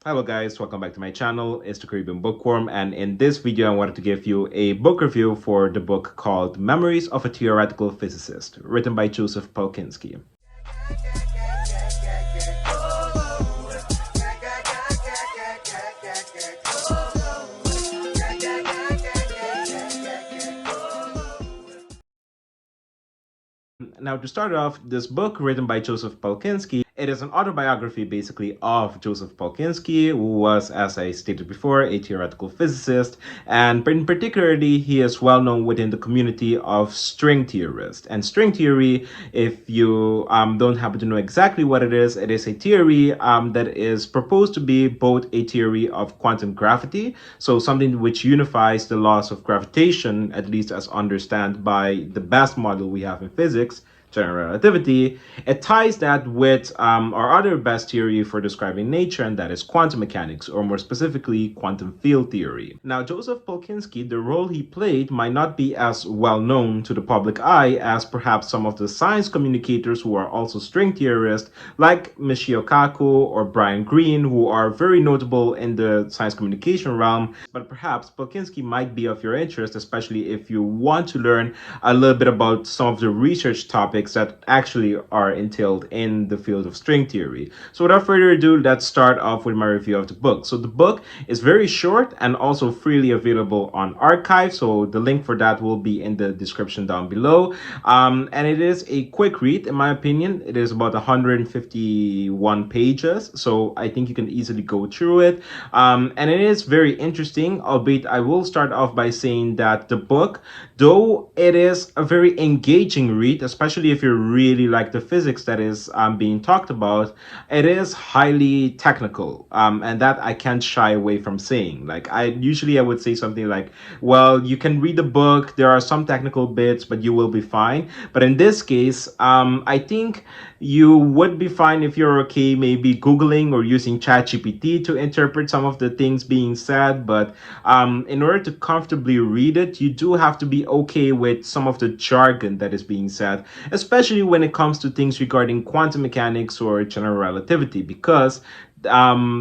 Hello guys, welcome back to my channel. It's the Caribbean Bookworm, and in this video I wanted to give you a book review for the book called Memories of a Theoretical Physicist, written by Joe Polchinski. Now, to start off, this book written by Joseph Polchinski, it is an autobiography basically of Joseph Polchinski, who was, as I stated before, a theoretical physicist, and in particularly he is well known within the community of string theorists. And string theory, if you don't happen to know exactly what it is a theory that is proposed to be both a theory of quantum gravity, so something which unifies the laws of gravitation, at least as understood by the best model we have in physics, general relativity. It ties that with our other best theory for describing nature, and that is quantum mechanics, or more specifically, quantum field theory. Now, Joseph Polchinski, the role he played might not be as well known to the public eye as perhaps some of the science communicators who are also string theorists, like Michio Kaku or Brian Greene, who are very notable in the science communication realm. But perhaps Polchinski might be of your interest, especially if you want to learn a little bit about some of the research topics that actually are entailed in the field of string theory. So without further ado, let's start off with my review of the book. So the book is very short and also freely available on Arxiv, so the link for that will be in the description down below. And it is a quick read, in my opinion. It is about 151 pages, so I think you can easily go through it. And it is very interesting, albeit I will start off by saying that the book, though it is a very engaging read, especially if you really like the physics that is being talked about, it is highly technical, and that I can't shy away from saying. Like, I would say something like, well, you can read the book, there are some technical bits, but you will be fine. But in this case, I think you would be fine if you're okay maybe Googling or using ChatGPT to interpret some of the things being said. But in order to comfortably read it, you do have to be okay with some of the jargon that is being said, especially when it comes to things regarding quantum mechanics or general relativity, because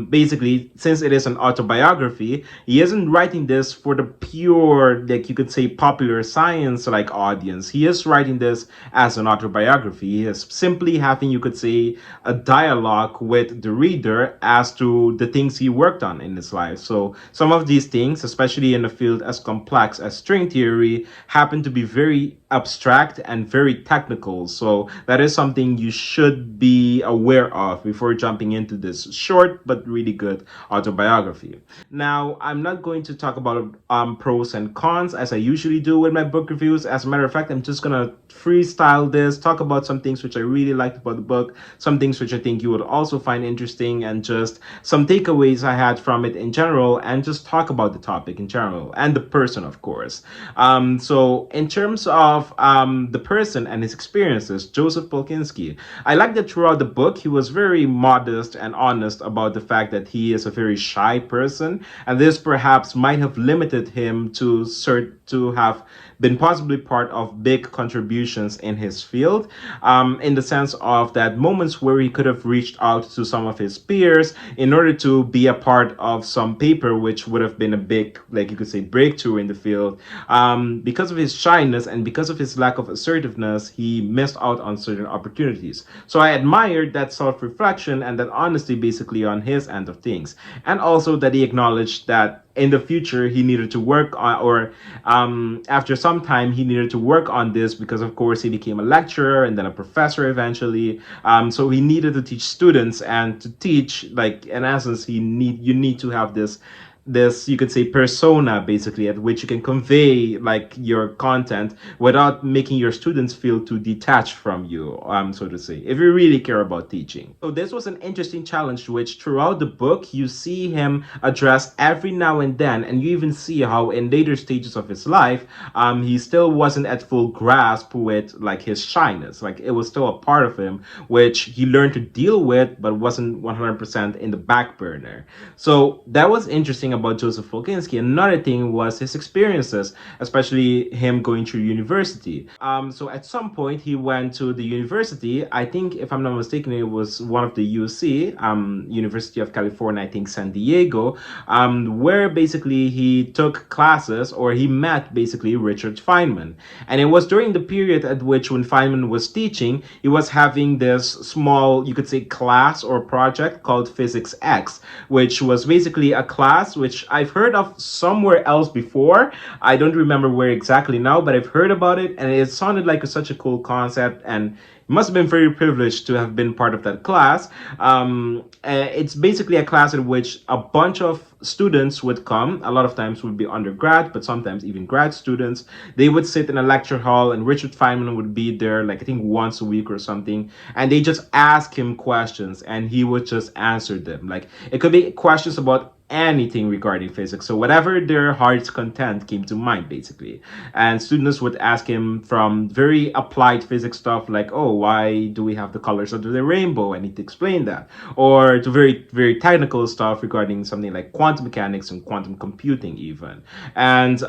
basically, since it is an autobiography, he isn't writing this for the pure, like you could say, popular science like audience. He is writing this as an autobiography. He is simply having, you could say, a dialogue with the reader as to the things he worked on in his life. So some of these things, especially in a field as complex as string theory, happen to be very abstract and very technical. So that is something you should be aware of before jumping into this short but really good autobiography. Now, I'm not going to talk about pros and cons as I usually do with my book reviews. As a matter of fact, I'm just gonna freestyle this, talk about some things which I really liked about the book, some things which I think you would also find interesting, and just some takeaways I had from it in general, and just talk about the topic in general and the person, of course. So in terms of the person and his experiences, Joseph Polchinski, I like that throughout the book he was very modest and honest about the fact that he is a very shy person, and this perhaps might have limited him to have been possibly part of big contributions in his field, in the sense of that moments where he could have reached out to some of his peers in order to be a part of some paper which would have been a big, like you could say, breakthrough in the field. Because of his shyness and because of his lack of assertiveness, he missed out on certain opportunities. So I admired that self-reflection and that honesty basically on his end of things, and also that he acknowledged that in the future he needed to work on, or after some time he needed to work on this, because of course he became a lecturer and then a professor eventually. So he needed to teach students, and to teach, like, in essence, you need to have this, you could say, persona basically, at which you can convey like your content without making your students feel too detached from you, so to say, if you really care about teaching. So this was an interesting challenge which throughout the book you see him address every now and then, and you even see how in later stages of his life he still wasn't at full grasp with like his shyness. Like, it was still a part of him which he learned to deal with, but wasn't 100% in the back burner. So that was interesting about Joseph Polchinski. Another thing was his experiences, especially him going through university. So at some point he went to the university. I think, if I'm not mistaken, it was one of the UC, University of California, I think San Diego, where basically he took classes, or he met basically Richard Feynman. And it was during the period at which, when Feynman was teaching, he was having this small, you could say, class or project called Physics X, which was basically a class which I've heard of somewhere else before. I don't remember where exactly now, but I've heard about it, and it sounded like such a cool concept, and must have been very privileged to have been part of that class. It's basically a class in which a bunch of students would come. A lot of times would be undergrad, but sometimes even grad students. They would sit in a lecture hall, and Richard Feynman would be there, like I think once a week or something, and they just ask him questions, and he would just answer them. Like, it could be questions about anything regarding physics, so whatever their heart's content came to mind, basically. And students would ask him from very applied physics stuff, like, oh, why do we have the colors of the rainbow? I need to explain that. Or to very, very technical stuff regarding something like quantum mechanics and quantum computing even. And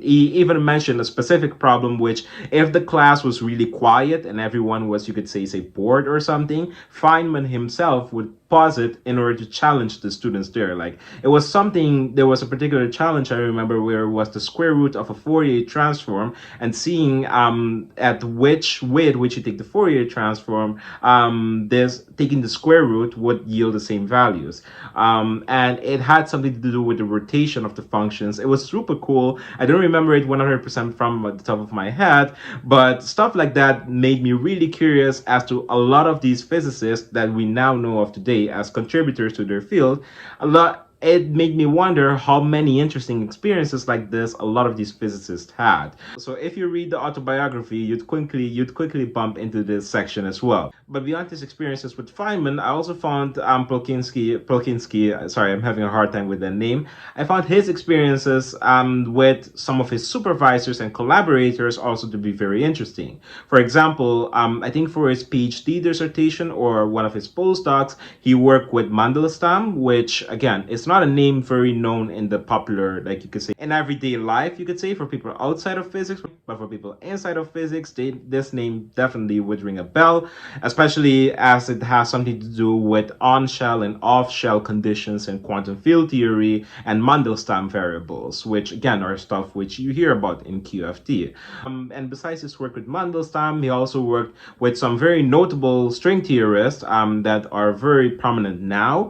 he even mentioned a specific problem, which, if the class was really quiet and everyone was, you could say bored or something, Feynman himself would pause it in order to challenge the students there. Like, it was something, there was a particular challenge I remember, where it was the square root of a Fourier transform, and seeing at which way at which you take the Fourier transform, this taking the square root would yield the same values. And it had something to do with the rotation of the functions. It was super cool. I don't remember it 100% from the top of my head, but stuff like that made me really curious as to a lot of these physicists that we now know of today as contributors to their field. It made me wonder how many interesting experiences like this a lot of these physicists had. So if you read the autobiography, you'd quickly bump into this section as well. But beyond his experiences with Feynman, I also found Polchinski, sorry, I'm having a hard time with that name. I found his experiences with some of his supervisors and collaborators also to be very interesting. For example, I think for his PhD dissertation, or one of his postdocs, he worked with Mandelstam, which again is not a name very known in the popular, like you could say, in everyday life, you could say, for people outside of physics. But for people inside of physics, this name definitely would ring a bell, especially as it has something to do with on-shell and off-shell conditions in quantum field theory and Mandelstam variables, which again are stuff which you hear about in QFT. And besides his work with Mandelstam, he also worked with some very notable string theorists that are very prominent now.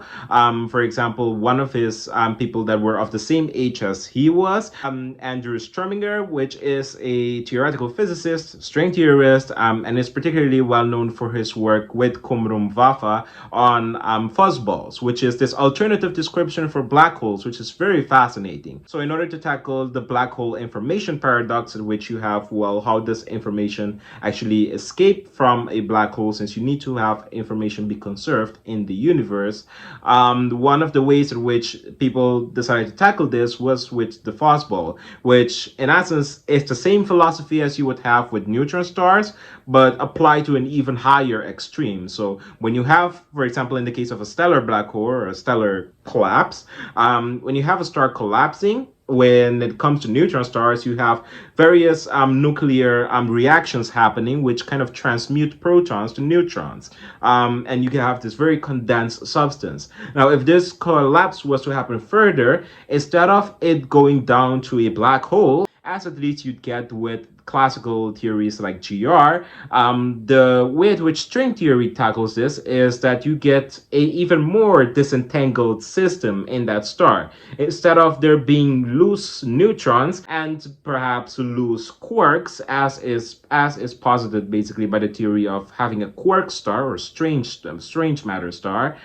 For example, one of his people that were of the same age as he was, Andrew Strominger, which is a theoretical physicist, string theorist, and is particularly well known for his work with Qumrum Vafa on fuzzballs, which is this alternative description for black holes, which is very fascinating. So in order to tackle the black hole information paradox, in which you have, well, how does information actually escape from a black hole, since you need to have information be conserved in the universe, one of the ways in which people decided to tackle this was with the fuzzball, which in essence is the same philosophy as you would have with neutron stars, but applied to an even higher extreme. So when you have, for example, in the case of a stellar black hole or a stellar collapse, when you have a star collapsing, when it comes to neutron stars, you have various nuclear reactions happening, which kind of transmute protons to neutrons. And you can have this very condensed substance. Now, if this collapse was to happen further, instead of it going down to a black hole, as at least you'd get with classical theories like GR, the way in which string theory tackles this is that you get a even more disentangled system in that star. Instead of there being loose neutrons and perhaps loose quarks, as is posited basically by the theory of having a quark star or strange matter star,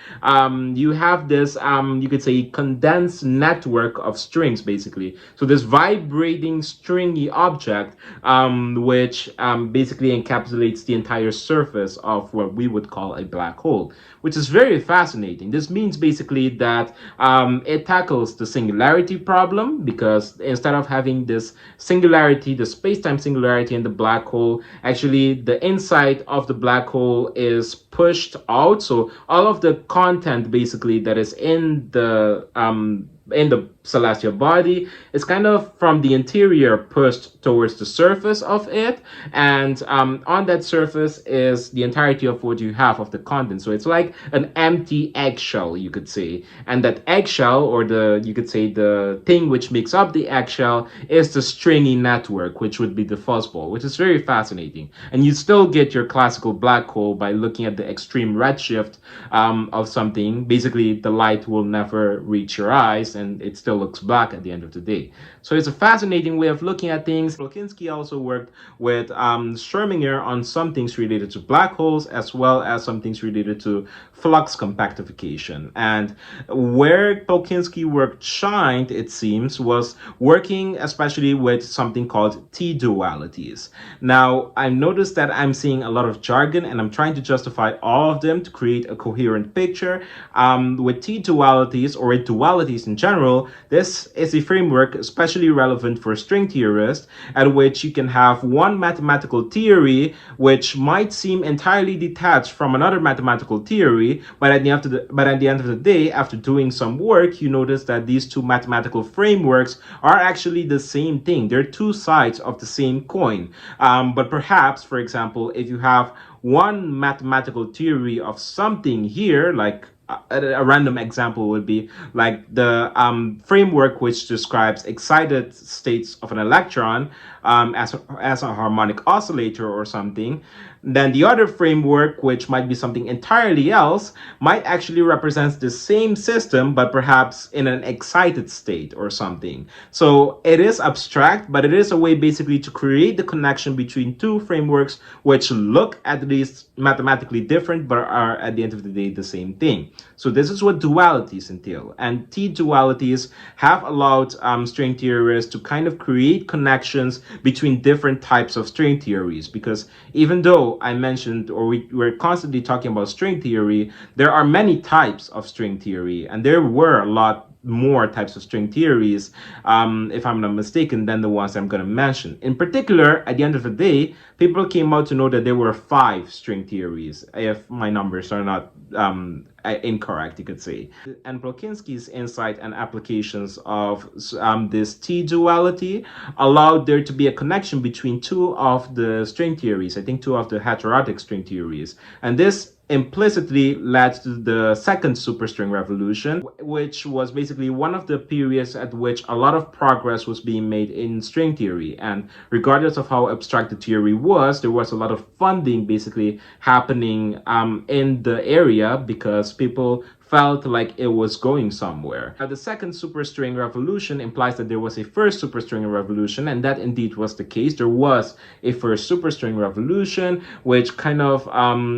you have this you could say condensed network of strings basically. So this vibrating stringy object, which basically encapsulates the entire surface of what we would call a black hole, which is very fascinating. This means basically that it tackles the singularity problem, because instead of having this singularity, the space-time singularity in the black hole, actually the inside of the black hole is pushed out. So all of the content basically that is in the the celestial body is kind of from the interior pushed towards the surface of it, and on that surface is the entirety of what you have of the content. So it's like an empty eggshell, you could say, and that eggshell, or the you could say the thing which makes up the eggshell, is the stringy network, which would be the fuzzball, which is very fascinating. And you still get your classical black hole by looking at the extreme redshift of something. Basically, the light will never reach your eyes, and it still looks black at the end of the day. So it's a fascinating way of looking at things. Polchinski also worked with Scherminger on some things related to black holes, as well as some things related to flux compactification. And where Polchinski work shined, it seems, was working especially with something called T-dualities. Now, I noticed that I'm seeing a lot of jargon, and I'm trying to justify all of them to create a coherent picture. With T-dualities, or with dualities in general, this is a framework especially relevant for string theorists, at which you can have one mathematical theory which might seem entirely detached from another mathematical theory, but at the end of the day, after doing some work, you notice that these two mathematical frameworks are actually the same thing. They're two sides of the same coin. But perhaps, for example, if you have one mathematical theory of something here, like a random example would be like the framework which describes excited states of an electron as a harmonic oscillator or something. Then the other framework, which might be something entirely else, might actually represent the same system, but perhaps in an excited state or something. So it is abstract, but it is a way basically to create the connection between two frameworks which look at least mathematically different, but are at the end of the day the same thing. So this is what dualities entail. And T-dualities have allowed string theorists to kind of create connections between different types of string theories, because even though I mentioned, or we're constantly talking about string theory, there are many types of string theory, and there were a lot more types of string theories, if I'm not mistaken, than the ones I'm going to mention. In particular, at the end of the day, people came out to know that there were 5 string theories, if my numbers are not incorrect, you could say. And Polchinski's insight and applications of this T-duality allowed there to be a connection between 2 of the string theories, I think 2 of the heterotic string theories. And this implicitly led to the second superstring revolution, which was basically one of the periods at which a lot of progress was being made in string theory. And regardless of how abstract the theory was, there was a lot of funding basically happening in the area, because people felt like it was going somewhere. Now, the second superstring revolution implies that there was a first superstring revolution, and that indeed was the case. There was a first superstring revolution, which kind of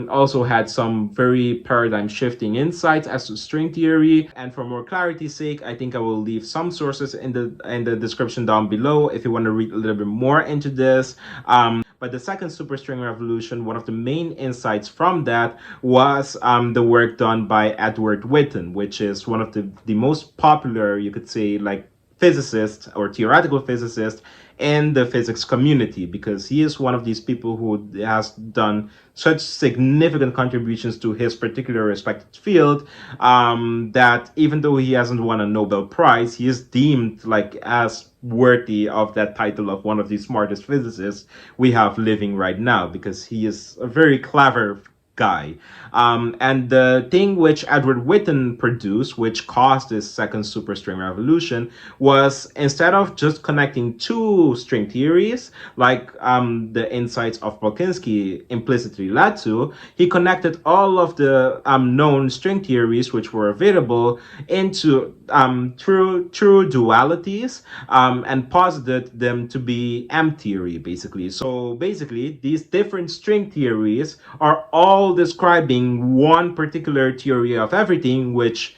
also had some very paradigm shifting insights as to string theory. And for more clarity's sake, I think I will leave some sources in the description down below if you want to read a little bit more into this. But the second superstring revolution, one of the main insights from that was the work done by Edward Witten, which is one of the most popular, you could say, like physicist or theoretical physicist in the physics community, because he is one of these people who has done such significant contributions to his particular respected field, that even though he hasn't won a Nobel Prize, he is deemed like as worthy of that title of one of the smartest physicists we have living right now, because he is a very clever guy. And the thing which Edward Witten produced, which caused this second superstring revolution, was instead of just connecting 2 string theories, like the insights of Polchinski implicitly led to, he connected all of the known string theories which were available into true dualities, and posited them to be M theory, basically. So basically, these different string theories are all describing one particular theory of everything, which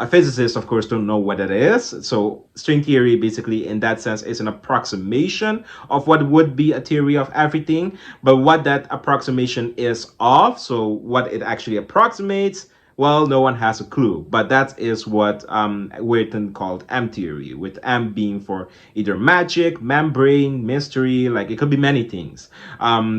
physicists, of course, don't know what it is. So string theory, basically, in that sense, is an approximation of what would be a theory of everything. But what that approximation is of, so what it actually approximates, Well, no one has a clue, but that is what Witten called M theory, with M being for either magic, membrane, mystery, like it could be many things.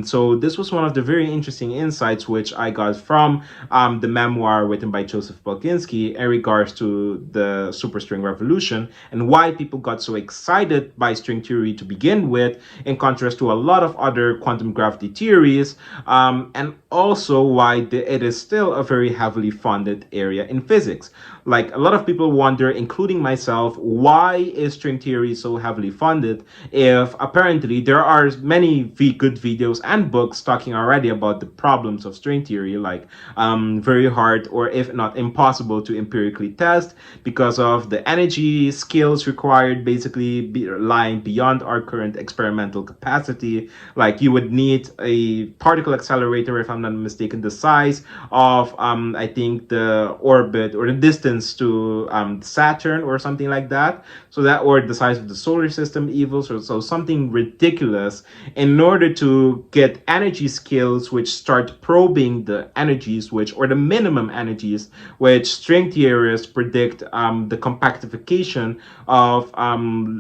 So this was one of the very interesting insights which I got from the memoir written by Joseph Polchinski in regards to the superstring revolution and why people got so excited by string theory to begin with, in contrast to a lot of other quantum gravity theories, and also why it is still a very heavily funded area in physics. Like a lot of people wonder, including myself, why is string theory so heavily funded if apparently there are many good videos and books talking already about the problems of string theory, like very hard or if not impossible to empirically test because of the energy skills required, basically lying beyond our current experimental capacity. Like you would need a particle accelerator, if I'm not mistaken, the size of I think the orbit or the distance to Saturn or something like that. So that, or the size of the solar system evil, so something ridiculous, in order to get energy skills which start probing the energies which, or the minimum energies which string theorists predict the compactification of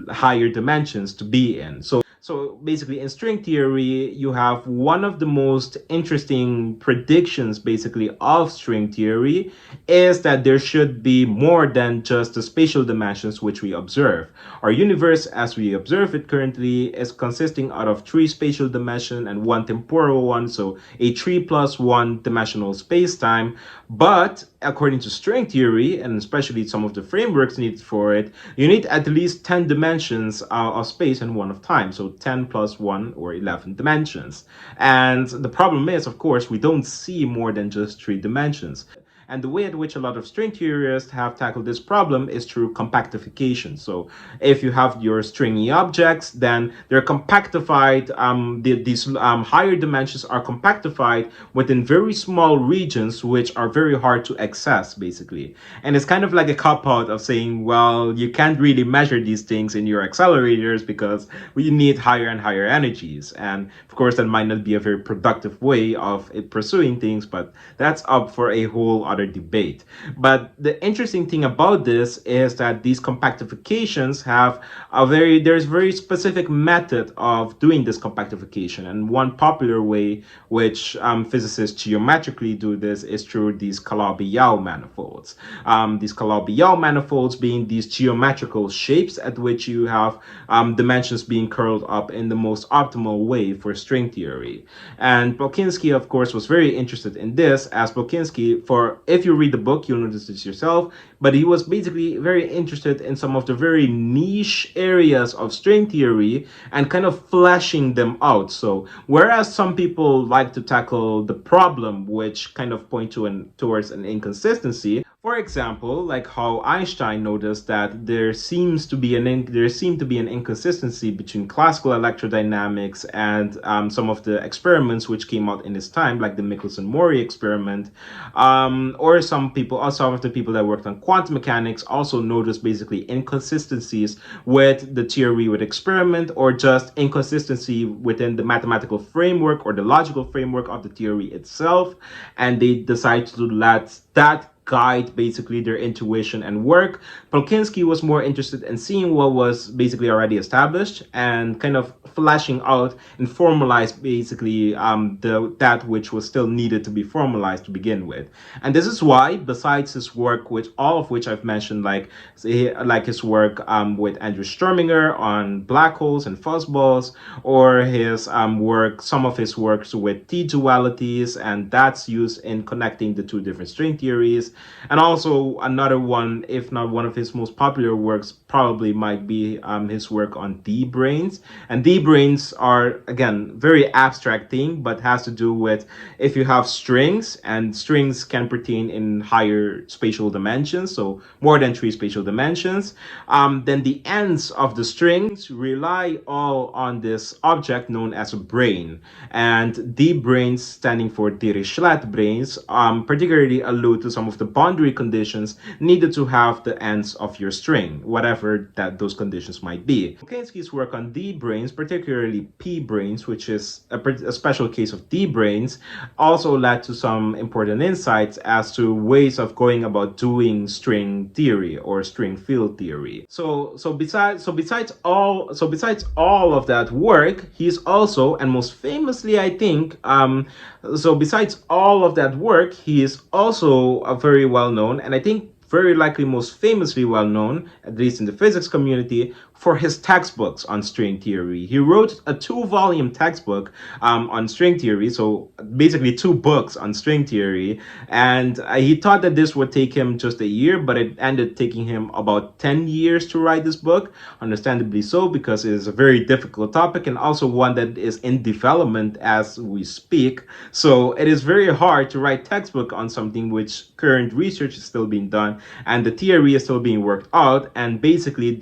higher dimensions to be in. So basically, in string theory, you have one of the most interesting predictions, basically, of string theory is that there should be more than just the spatial dimensions which we observe. Our universe, as we observe it currently, is consisting out of 3 spatial dimensions and 1 temporal one, so a 3 plus 1 dimensional space-time. But according to string theory, and especially some of the frameworks needed for it, you need at least 10 dimensions of space and 1 of time, so 10 plus 1 or 11 dimensions. And the problem is, of course, we don't see more than just 3 dimensions. And the way in which a lot of string theorists have tackled this problem is through compactification. So if you have your stringy objects, then they're compactified, these higher dimensions are compactified within very small regions which are very hard to access, basically. And it's kind of like a cop-out of saying, well, you can't really measure these things in your accelerators because we need higher and higher energies. And of course, that might not be a very productive way of pursuing things, but that's up for a whole other debate. But the interesting thing about this is that these compactifications have there's very specific method of doing this compactification, and one popular way which physicists geometrically do this is through these Calabi-Yau manifolds. These Calabi-Yau manifolds being these geometrical shapes at which you have dimensions being curled up in the most optimal way for string theory. And Polchinski, of course, was very interested in this, as Polchinski, if you read the book, you'll notice this yourself, but he was basically very interested in some of the very niche areas of string theory and kind of fleshing them out. So whereas some people like to tackle the problem which kind of point towards an inconsistency, for example, like how Einstein noticed that there seemed to be an inconsistency between classical electrodynamics and some of the experiments which came out in his time, like the Michelson-Morley experiment, or some of the people that worked on quantum mechanics also noticed basically inconsistencies with the theory with experiment, or just inconsistency within the mathematical framework or the logical framework of the theory itself, and they decided to let that guide basically their intuition and work. Polchinski was more interested in seeing what was basically already established and kind of fleshing out and formalize basically that which was still needed to be formalized to begin with. And this is why, besides his work, which all of which I've mentioned, like his work with Andrew Sturminger on black holes and fuzzballs, or his some of his works with TDualities, and that's used in connecting the 2 different string theories. And also another one, if not one of his most popular works, probably might be his work on D-branes. And D-branes are, again, very abstract thing, but has to do with if you have strings, and strings can pertain in higher spatial dimensions, so more than 3 spatial dimensions, then the ends of the strings rely all on this object known as a brane. And D-branes, standing for Dirichlet branes, particularly allude to some of the boundary conditions needed to have the ends of your string, whatever that those conditions might be. Polchinski's work on D-branes particularly p-branes, which is a special case of d-branes, also led to some important insights as to ways of going about doing string theory or string field theory. Besides all of that work, he's also, and most famously, I think, besides all of that work, he is also a very well known, and I think very likely most famously well known, at least in the physics community, for his textbooks on string theory. He wrote a 2-volume textbook on string theory, so basically 2 books on string theory, and he thought that this would take him just a year, but it ended taking him about 10 years to write this book, understandably so, because it is a very difficult topic and also one that is in development as we speak. So it is very hard to write textbook on something which current research is still being done and the theory is still being worked out, and basically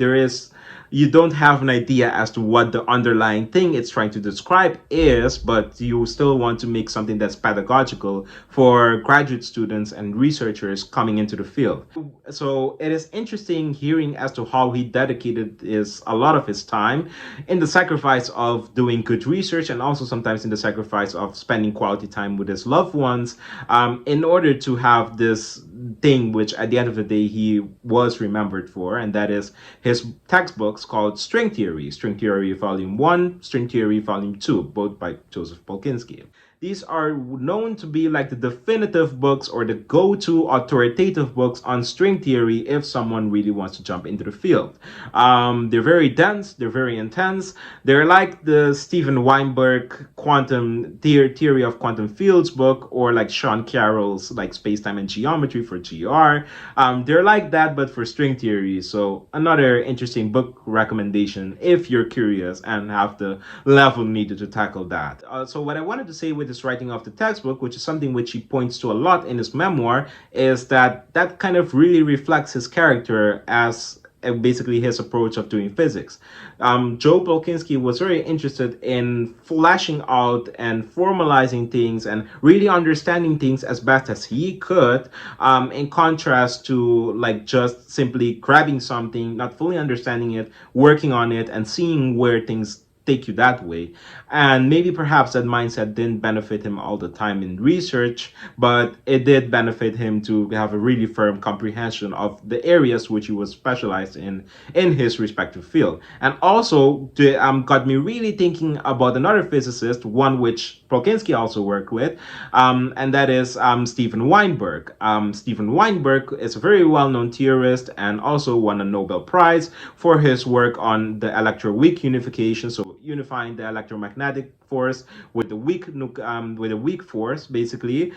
you don't have an idea as to what the underlying thing it's trying to describe is, but you still want to make something that's pedagogical for graduate students and researchers coming into the field. So it is interesting hearing as to how he dedicated a lot of his time in the sacrifice of doing good research, and also sometimes in the sacrifice of spending quality time with his loved ones, in order to have this thing which at the end of the day he was remembered for, and that is his textbooks called String Theory Volume 1, String Theory Volume 2, both by Joseph Polchinski. These are known to be like the definitive books or the go-to authoritative books on string theory if someone really wants to jump into the field. They're very dense, they're very intense. They're like the Stephen Weinberg quantum theory of quantum fields book, or like Sean Carroll's like Spacetime and Geometry for GR. They're like that, but for string theory. So another interesting book recommendation if you're curious and have the level needed to tackle that. So what I wanted to say with this writing of the textbook, which is something which he points to a lot in his memoir, is that kind of really reflects his character as basically his approach of doing physics. Joe Polchinski was very interested in fleshing out and formalizing things and really understanding things as best as he could, in contrast to like just simply grabbing something, not fully understanding it, working on it, and seeing where things take you that way. And maybe perhaps that mindset didn't benefit him all the time in research, but it did benefit him to have a really firm comprehension of the areas which he was specialized in his respective field. And also got me really thinking about another physicist, one which Polchinski also worked with, and that is Stephen Weinberg. Stephen Weinberg is a very well-known theorist and also won a Nobel Prize for his work on the electroweak unification, so unifying the electromagnetic force with the weak force, basically,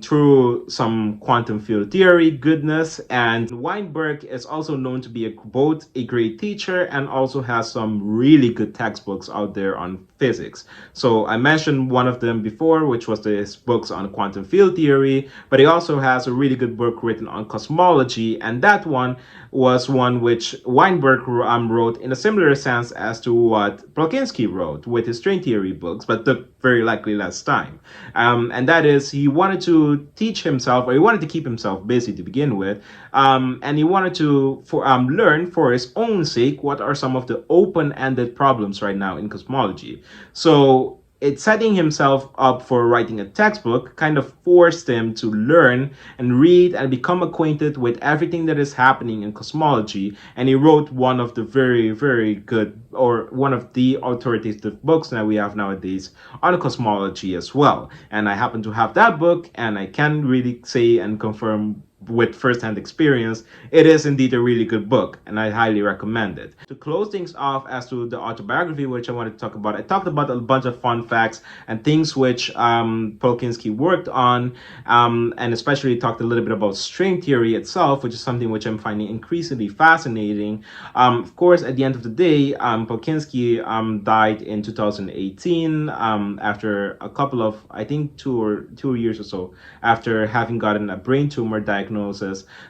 through some quantum field theory goodness. And Weinberg is also known to be both a great teacher and also has some really good textbooks out there on physics. So I mentioned one of them before, which was his books on quantum field theory, but he also has a really good book written on cosmology, and that one was one which Weinberg wrote in a similar sense as to what Polchinski wrote with his string theory books, but took very likely less time. And that is, he wanted to teach himself, or he wanted to keep himself busy to begin with, and he wanted to learn for his own sake what are some of the open-ended problems right now in cosmology. So it's setting himself up for writing a textbook kind of forced him to learn and read and become acquainted with everything that is happening in cosmology. And he wrote one of the very, very good, or one of the authoritative books that we have nowadays on cosmology as well. And I happen to have that book, and I can really say and confirm with first-hand experience, it is indeed a really good book, and I highly recommend it. To close things off as to the autobiography, which I wanted to talk about, I talked about a bunch of fun facts and things which Polchinski worked on, and especially talked a little bit about string theory itself, which is something which I'm finding increasingly fascinating. Of course, at the end of the day, Polchinski died in 2018 after a couple of, I think, 2 years or so after having gotten a brain tumor diagnosis.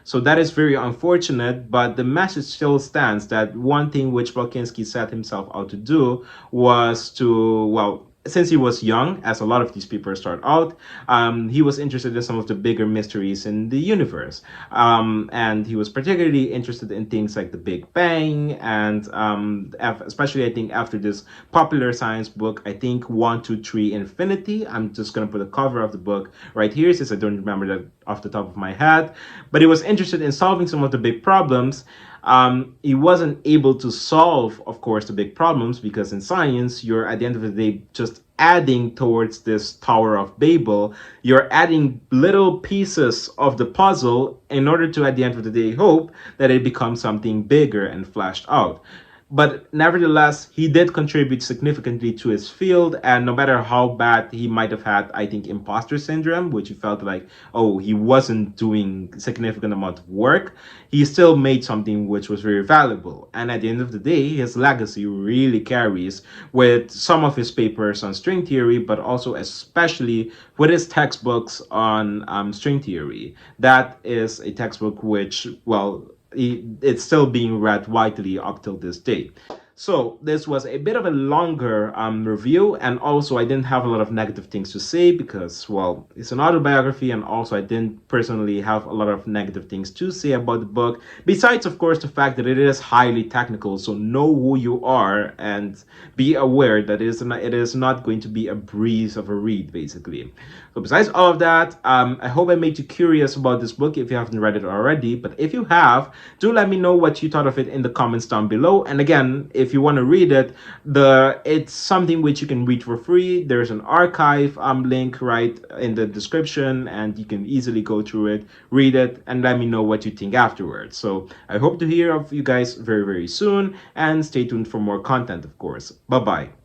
So that is very unfortunate, but the message still stands that one thing which Polchinski set himself out to do was to, well, since he was young, as a lot of these people start out, he was interested in some of the bigger mysteries in the universe. And he was particularly interested in things like the Big Bang, and especially, I think, after this popular science book, I think 1, 2, 3 Infinity. I'm just going to put a cover of the book right here, since I don't remember that off the top of my head. But he was interested in solving some of the big problems. He wasn't able to solve, of course, the big problems, because in science, you're at the end of the day just adding towards this Tower of Babel. You're adding little pieces of the puzzle in order to, at the end of the day, hope that it becomes something bigger and flashed out. But nevertheless, he did contribute significantly to his field, and no matter how bad he might have had, I think, imposter syndrome, which he felt like, oh, he wasn't doing significant amount of work, he still made something which was very valuable. And at the end of the day, his legacy really carries with some of his papers on string theory, but also especially with his textbooks on string theory. That is a textbook which, well, it's still being read widely up till this day. So this was a bit of a longer review, and also I didn't have a lot of negative things to say because, well, it's an autobiography, and also I didn't personally have a lot of negative things to say about the book, besides, of course, the fact that it is highly technical. So know who you are and be aware that it is not going to be a breeze of a read, basically. So besides all of that, I hope I made you curious about this book if you haven't read it already. But if you have, do let me know what you thought of it in the comments down below. And again, if you want to read it, it's something which you can read for free. There's an archive link right in the description, and you can easily go through it, read it, and let me know what you think afterwards. So I hope to hear of you guys very, very soon, and stay tuned for more content, of course. Bye-bye.